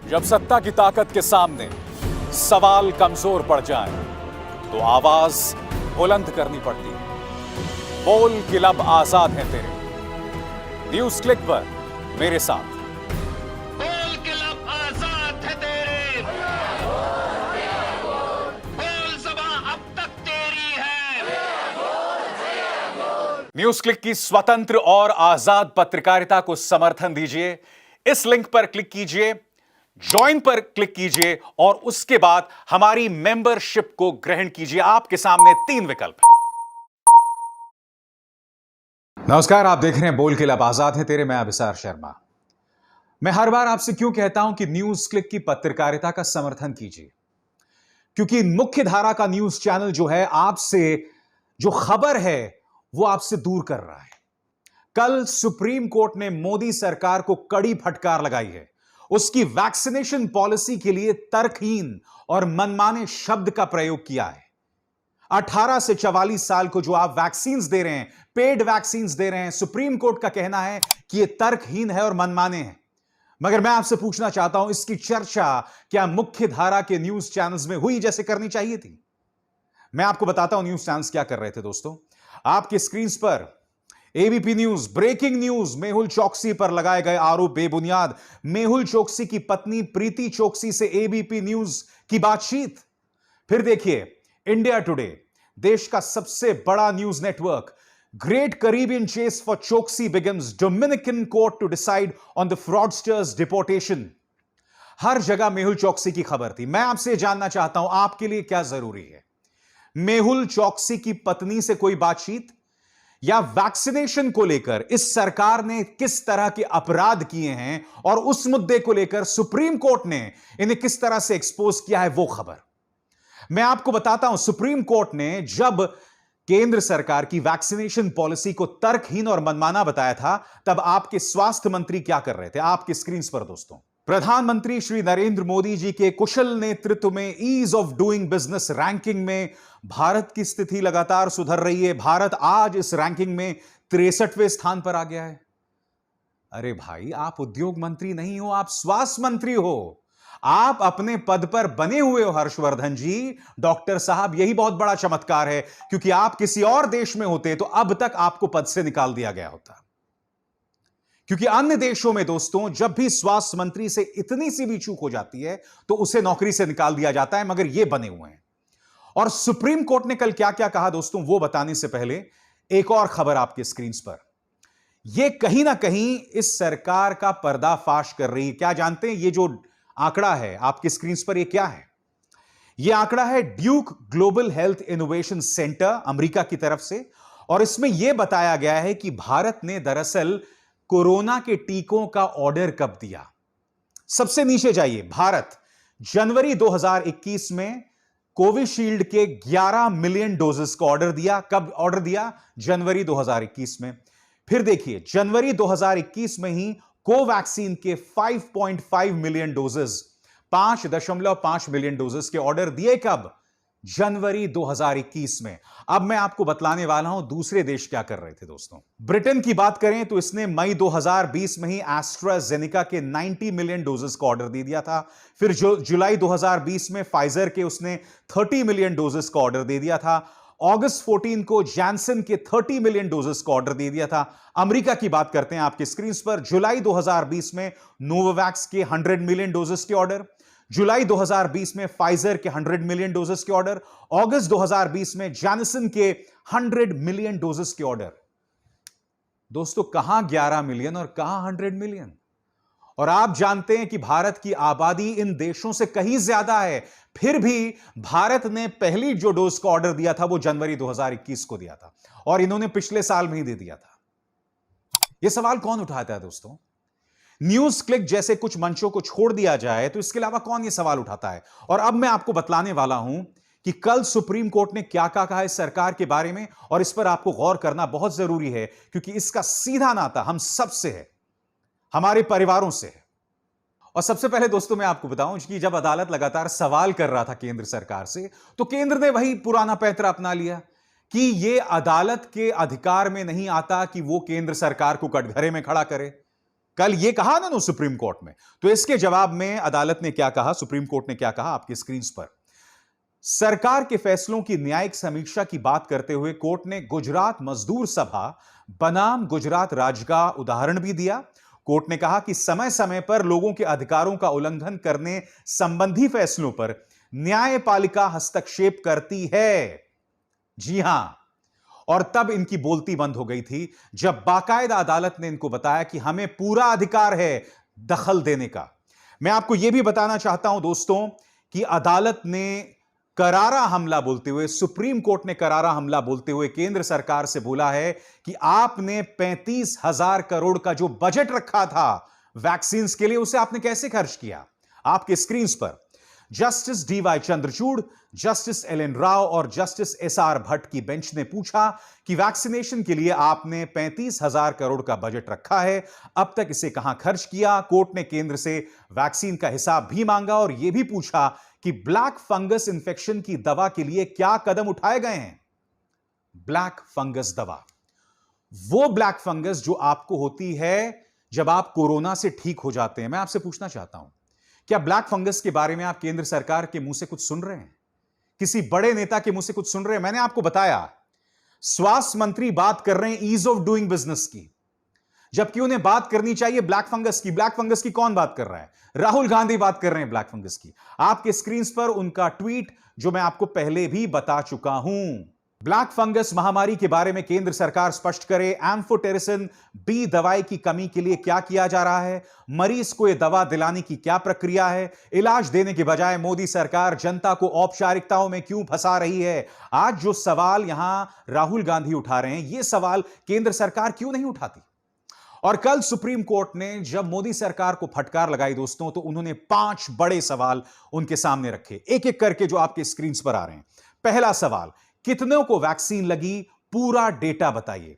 जब सत्ता की ताकत के सामने सवाल कमजोर पड़ जाए तो आवाज बुलंद करनी पड़ती है। बोल कि लब आजाद हैं तेरे। न्यूज क्लिक पर मेरे साथ। बोल के लब आजाद है तेरे, बोल ज़बां अब तक तेरी है। न्यूज क्लिक की स्वतंत्र और आजाद पत्रकारिता को समर्थन दीजिए। इस लिंक पर क्लिक कीजिए, ज्वाइन पर क्लिक कीजिए और उसके बाद हमारी मेंबरशिप को ग्रहण कीजिए। आपके सामने 3 विकल्प हैं। नमस्कार, आप देख रहे हैं बोल के लब आजाद है तेरे। मैं अभिसार शर्मा। मैं हर बार आपसे क्यों कहता हूं कि न्यूज क्लिक की पत्रकारिता का समर्थन कीजिए, क्योंकि मुख्य धारा का न्यूज चैनल जो है आपसे जो खबर है वो आपसे दूर कर रहा है। कल सुप्रीम कोर्ट ने मोदी सरकार को कड़ी फटकार लगाई है। उसकी वैक्सीनेशन पॉलिसी के लिए तर्कहीन और मनमाने शब्द का प्रयोग किया है। 18 से 44 साल को जो आप वैक्सीन दे रहे हैं, पेड वैक्सीन दे रहे हैं, सुप्रीम कोर्ट का कहना है कि यह तर्कहीन है और मनमाने हैं। मगर मैं आपसे पूछना चाहता हूं, इसकी चर्चा क्या मुख्य धारा के न्यूज चैनल्स में हुई जैसे करनी चाहिए थी? मैं आपको बताता हूं न्यूज चैनल्स क्या कर रहे थे। दोस्तों, आपके स्क्रीन पर ABP news, breaking news, Mehul Choksi पर लगाए गए आरोप बेबुनियाद। मेहुल चोकसी की पत्नी प्रीति चोकसी से एबीपी न्यूज की बातचीत। फिर देखिए इंडिया टुडे, देश का सबसे बड़ा news network. Great Caribbean chase for Choksi begins, Dominican court to decide on the fraudster's deportation. हर जगह मेहुल चोकसी की खबर थी। मैं आपसे जानना चाहता हूं, आपके लिए क्या जरूरी है? मेहुल चोकसी की पत्नी से कोई बातचीत या वैक्सीनेशन को लेकर इस सरकार ने किस तरह के अपराध किए हैं और उस मुद्दे को लेकर सुप्रीम कोर्ट ने इन्हें किस तरह से एक्सपोज किया है, वो खबर। मैं आपको बताता हूं, सुप्रीम कोर्ट ने जब केंद्र सरकार की वैक्सीनेशन पॉलिसी को तर्कहीन और मनमाना बताया था, तब आपके स्वास्थ्य मंत्री क्या कर रहे थे? आपके स्क्रीन पर दोस्तों, प्रधानमंत्री श्री नरेंद्र मोदी जी के कुशल नेतृत्व में ease of doing business ranking में भारत की स्थिति लगातार सुधर रही है। भारत आज इस रैंकिंग में 63वें स्थान पर आ गया है। अरे भाई, आप उद्योग मंत्री नहीं हो, आप स्वास्थ्य मंत्री हो। आप अपने पद पर बने हुए हो हर्षवर्धन जी, डॉक्टर साहब। यही बहुत बड़ा चमत्कार है, क्योंकि आप किसी और देश में होते तो अब तक आपको पद से निकाल दिया गया होता। क्योंकि अन्य देशों में दोस्तों, जब भी स्वास्थ्य मंत्री से इतनी सी भी चूक हो जाती है तो उसे नौकरी से निकाल दिया जाता है, मगर ये बने हुए हैं। और सुप्रीम कोर्ट ने कल क्या क्या कहा दोस्तों, वो बताने से पहले एक और खबर आपके स्क्रीन पर। यह कहीं ना कहीं इस सरकार का पर्दाफाश कर रही है। क्या जानते हैं ये जो आंकड़ा है आपके स्क्रीन पर, ये क्या है? यह आंकड़ा है Duke global health innovation centre America की तरफ से, और इसमें यह बताया गया है कि भारत ने दरअसल कोरोना के टीकों का ऑर्डर कब दिया। सबसे नीचे जाइए, भारत जनवरी 2021 में कोविशील्ड के 11 मिलियन डोजेस का ऑर्डर दिया। कब ऑर्डर दिया? जनवरी 2021 में। फिर देखिए, जनवरी 2021 में ही कोवैक्सीन के 5.5 मिलियन डोजेस, 5.5 मिलियन डोजेस के ऑर्डर दिए। कब? जनवरी 2021 में। अब मैं आपको बतलाने वाला हूं दूसरे देश क्या कर रहे थे दोस्तों। ब्रिटेन की बात करें तो इसने मई 2020 में ही एस्ट्राजेनेका के 90 मिलियन डोजेस का ऑर्डर दे दिया था। फिर जुलाई 2020 में फाइजर के उसने 30 मिलियन डोजेस का ऑर्डर दे दिया था। अगस्त 14 को जैनसन के 30 मिलियन डोजेस का ऑर्डर दे दिया था। अमेरिका की बात करते हैं आपके स्क्रीन पर। जुलाई 2020 में नोवावैक्स के 100 मिलियन डोजेस के ऑर्डर, जुलाई 2020 में फाइजर के 100 मिलियन डोजेस के ऑर्डर, अगस्त 2020 में जैनसन के 100 मिलियन डोजेस के ऑर्डर। दोस्तों, कहां 11 मिलियन और कहां 100 मिलियन? और आप जानते हैं कि भारत की आबादी इन देशों से कहीं ज्यादा है, फिर भी भारत ने पहली जो डोज का ऑर्डर दिया था वो जनवरी 2021 को दिया था, और इन्होंने पिछले साल में ही दे दिया था। यह सवाल कौन उठाता है दोस्तों? न्यूज क्लिक जैसे कुछ मंचों को छोड़ दिया जाए तो इसके अलावा कौन यह सवाल उठाता है? और अब मैं आपको बतलाने वाला हूं कि कल सुप्रीम कोर्ट ने क्या क्या कहा इस सरकार के बारे में, और इस पर आपको गौर करना बहुत जरूरी है, क्योंकि इसका सीधा नाता हम सबसे है, हमारे परिवारों से है। और सबसे पहले दोस्तों मैं आपको बताऊं कि जब अदालत लगातार सवाल कर रहा था केंद्र सरकार से, तो केंद्र ने वही पुराना पैंतरा अपना लिया कि यह अदालत के अधिकार में नहीं आता कि वो केंद्र सरकार को कटघरे में खड़ा करे। कल यह कहा ना सुप्रीम कोर्ट में। तो इसके जवाब में अदालत ने क्या कहा, सुप्रीम कोर्ट ने क्या कहा, आपकी स्क्रीन पर। सरकार के फैसलों की न्यायिक समीक्षा की बात करते हुए कोर्ट ने गुजरात मजदूर सभा बनाम गुजरात राज्य का उदाहरण भी दिया। कोर्ट ने कहा कि समय समय पर लोगों के अधिकारों का उल्लंघन करने संबंधी फैसलों पर न्यायपालिका हस्तक्षेप करती है। जी हां, और तब इनकी बोलती बंद हो गई थी जब बाकायदा अदालत ने इनको बताया कि हमें पूरा अधिकार है दखल देने का। मैं आपको यह भी बताना चाहता हूं दोस्तों कि अदालत ने करारा हमला बोलते हुए, सुप्रीम कोर्ट ने करारा हमला बोलते हुए केंद्र सरकार से बोला है कि आपने 35,000 करोड़ का जो बजट रखा था वैक्सीन के लिए, उसे आपने कैसे खर्च किया। आपके स्क्रीन पर justice DY Chandrachud, justice L N Rao और जस्टिस एस आर भट्ट की बेंच ने पूछा कि वैक्सीनेशन के लिए आपने 35,000 करोड़ का बजट रखा है, अब तक इसे कहां खर्च किया। कोर्ट ने केंद्र से वैक्सीन का हिसाब भी मांगा और यह भी पूछा कि ब्लैक फंगस इंफेक्शन की दवा के लिए क्या कदम उठाए गए हैं। ब्लैक फंगस दवा, वो ब्लैक फंगस जो आपको होती है जब आप कोरोना से ठीक हो जाते हैं। मैं आपसे पूछना चाहता हूं, क्या ब्लैक फंगस के बारे में आप केंद्र सरकार के मुंह से कुछ सुन रहे हैं, किसी बड़े नेता के मुंह से कुछ सुन रहे हैं? मैंने आपको बताया, स्वास्थ्य मंत्री बात कर रहे हैं ईज ऑफ डूइंग बिजनेस की, जबकि उन्हें बात करनी चाहिए ब्लैक फंगस की। ब्लैक फंगस की कौन बात कर रहा है? राहुल गांधी बात कर रहे हैं ब्लैक फंगस की। आपके स्क्रीन पर उनका ट्वीट जो मैं आपको पहले भी बता चुका हूं। ब्लैक फंगस महामारी के बारे में केंद्र सरकार स्पष्ट करे। एम्फोटेरिसिन बी दवाई की कमी के लिए क्या किया जा रहा है? मरीज को यह दवा दिलाने की क्या प्रक्रिया है? इलाज देने के बजाय मोदी सरकार जनता को औपचारिकताओं में क्यों फंसा रही है? आज जो सवाल यहां राहुल गांधी उठा रहे हैं, यह सवाल केंद्र सरकार क्यों नहीं उठाती? और कल सुप्रीम कोर्ट ने जब मोदी सरकार को फटकार लगाई दोस्तों, तो उन्होंने 5 बड़े सवाल उनके सामने रखे, एक एक करके जो आपके स्क्रीन पर आ रहे हैं। पहला सवाल, कितनों को वैक्सीन लगी, पूरा डेटा बताइए।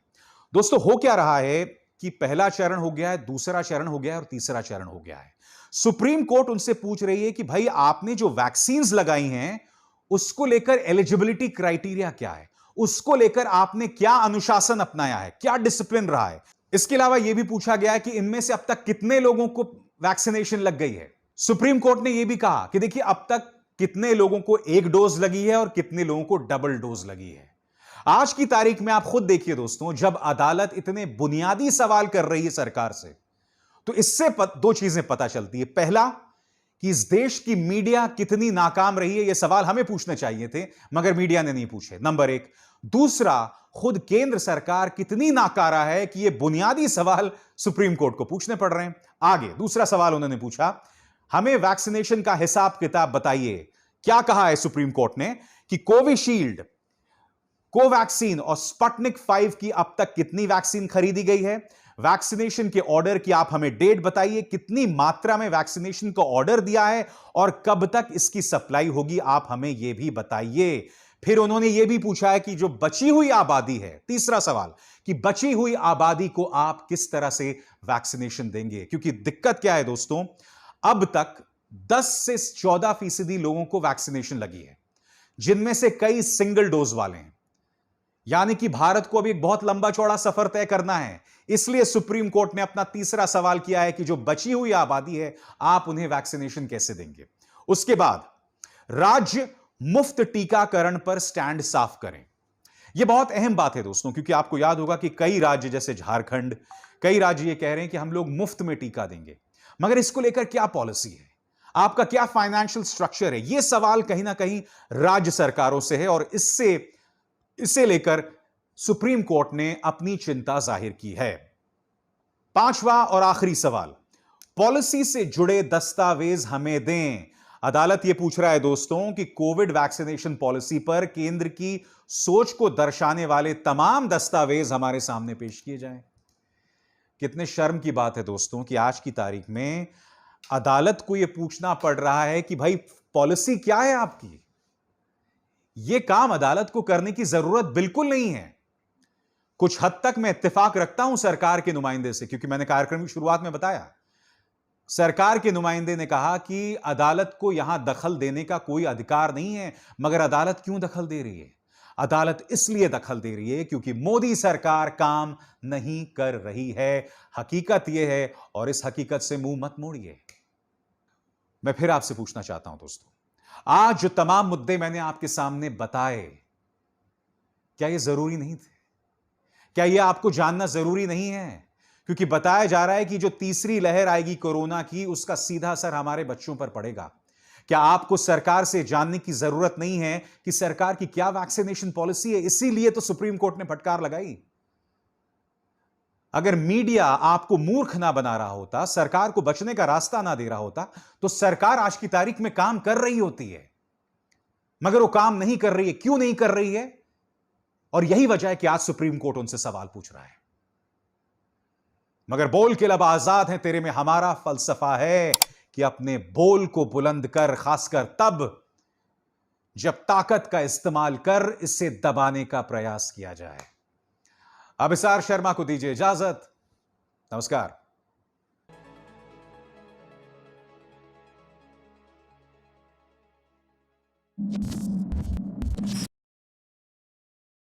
दोस्तों, हो क्या रहा है कि पहला चरण हो गया है, दूसरा चरण हो गया है और तीसरा चरण हो गया है। सुप्रीम कोर्ट उनसे पूछ रही है कि भाई आपने जो वैक्सीन लगाई हैं उसको लेकर एलिजिबिलिटी क्राइटेरिया क्या है, उसको लेकर आपने क्या अनुशासन अपनाया है, क्या डिसिप्लिन रहा है। इसके अलावा यह भी पूछा गया है कि इनमें से अब तक कितने लोगों को वैक्सीनेशन लग गई है। सुप्रीम कोर्ट ने यह भी कहा कि देखिए अब तक कितने लोगों को एक डोज लगी है और कितने लोगों को डबल डोज लगी है। आज की तारीख में आप खुद देखिए दोस्तों, जब अदालत इतने बुनियादी सवाल कर रही है सरकार से, तो इससे दो चीजें पता चलती है। पहला, कि इस देश की मीडिया कितनी नाकाम रही है, यह सवाल हमें पूछने चाहिए थे मगर मीडिया ने नहीं पूछे, नंबर एक। दूसरा, खुद केंद्र सरकार कितनी नाकारा है कि यह बुनियादी सवाल सुप्रीम कोर्ट को पूछने पड़ रहे हैं। आगे दूसरा सवाल उन्होंने पूछा, हमें वैक्सीनेशन का हिसाब किताब बताइए। क्या कहा है सुप्रीम कोर्ट ने कि कोविशील्ड, कोवैक्सीन और स्पुतनिक 5 की अब तक कितनी वैक्सीन खरीदी गई है। वैक्सीनेशन के ऑर्डर की आप हमें डेट बताइए, कितनी मात्रा में वैक्सीनेशन का ऑर्डर दिया है और कब तक इसकी सप्लाई होगी, आप हमें यह भी बताइए। फिर उन्होंने यह भी पूछा है कि जो बची हुई आबादी है, तीसरा सवाल, कि बची हुई आबादी को आप किस तरह से वैक्सीनेशन देंगे। क्योंकि दिक्कत क्या है दोस्तों, अब तक 10 से 14% लोगों को वैक्सीनेशन लगी है, जिनमें से कई सिंगल डोज वाले हैं। यानी कि भारत को अभी एक बहुत लंबा चौड़ा सफर तय करना है। इसलिए सुप्रीम कोर्ट ने अपना तीसरा सवाल किया है कि जो बची हुई आबादी है, आप उन्हें वैक्सीनेशन कैसे देंगे। उसके बाद, राज्य मुफ्त टीकाकरण पर स्टैंड साफ करें। यह बहुत अहम बात है दोस्तों, क्योंकि आपको याद होगा कि कई राज्य जैसे झारखंड, कई राज्य यह कह रहे हैं कि हम लोग मुफ्त में टीका देंगे, मगर इसको लेकर क्या पॉलिसी है, आपका क्या फाइनेंशियल स्ट्रक्चर है, यह सवाल कहीं ना कहीं राज्य सरकारों से है। और इसे लेकर सुप्रीम कोर्ट ने अपनी चिंता जाहिर की है। पांचवा और आखिरी सवाल, पॉलिसी से जुड़े दस्तावेज हमें दें। अदालत यह पूछ रहा है दोस्तों कि कोविड वैक्सीनेशन पॉलिसी पर केंद्र की सोच को दर्शाने वाले तमाम दस्तावेज हमारे सामने पेश किए जाएं। कितने शर्म की बात है दोस्तों कि आज की तारीख में अदालत को यह पूछना पड़ रहा है कि भाई पॉलिसी क्या है आपकी। यह काम अदालत को करने की जरूरत बिल्कुल नहीं है। कुछ हद तक मैं इत्तेफाक रखता हूं सरकार के नुमाइंदे से, क्योंकि मैंने कार्यक्रम की शुरुआत में बताया, सरकार के नुमाइंदे ने कहा कि अदालत को यहां दखल देने का कोई अधिकार नहीं है, मगर अदालत क्यों दखल दे रही है? अदालत इसलिए दखल दे रही है क्योंकि मोदी सरकार काम नहीं कर रही है। हकीकत यह है और इस हकीकत से मुंह मत मोड़िए। मैं फिर आपसे पूछना चाहता हूं दोस्तों, आज जो तमाम मुद्दे मैंने आपके सामने बताए, क्या ये जरूरी नहीं थे? क्या ये आपको जानना जरूरी नहीं है? क्योंकि बताया जा रहा है कि जो तीसरी लहर आएगी कोरोना की, उसका सीधा असर हमारे बच्चों पर पड़ेगा। क्या आपको सरकार से जानने की जरूरत नहीं है कि सरकार की क्या वैक्सीनेशन पॉलिसी है? इसीलिए तो सुप्रीम कोर्ट ने फटकार लगाई। अगर मीडिया आपको मूर्ख ना बना रहा होता, सरकार को बचने का रास्ता ना दे रहा होता, तो सरकार आज की तारीख में काम कर रही होती है। मगर वो काम नहीं कर रही है। क्यों नहीं कर रही है? और यही वजह है कि आज सुप्रीम कोर्ट उनसे सवाल पूछ रहा है। मगर बोल के लब आजाद है तेरे में हमारा फलसफा है कि अपने बोल को बुलंद कर, खासकर तब जब ताकत का इस्तेमाल कर इसे दबाने का प्रयास किया जाए। अभिसार शर्मा को दीजिए इजाजत। नमस्कार।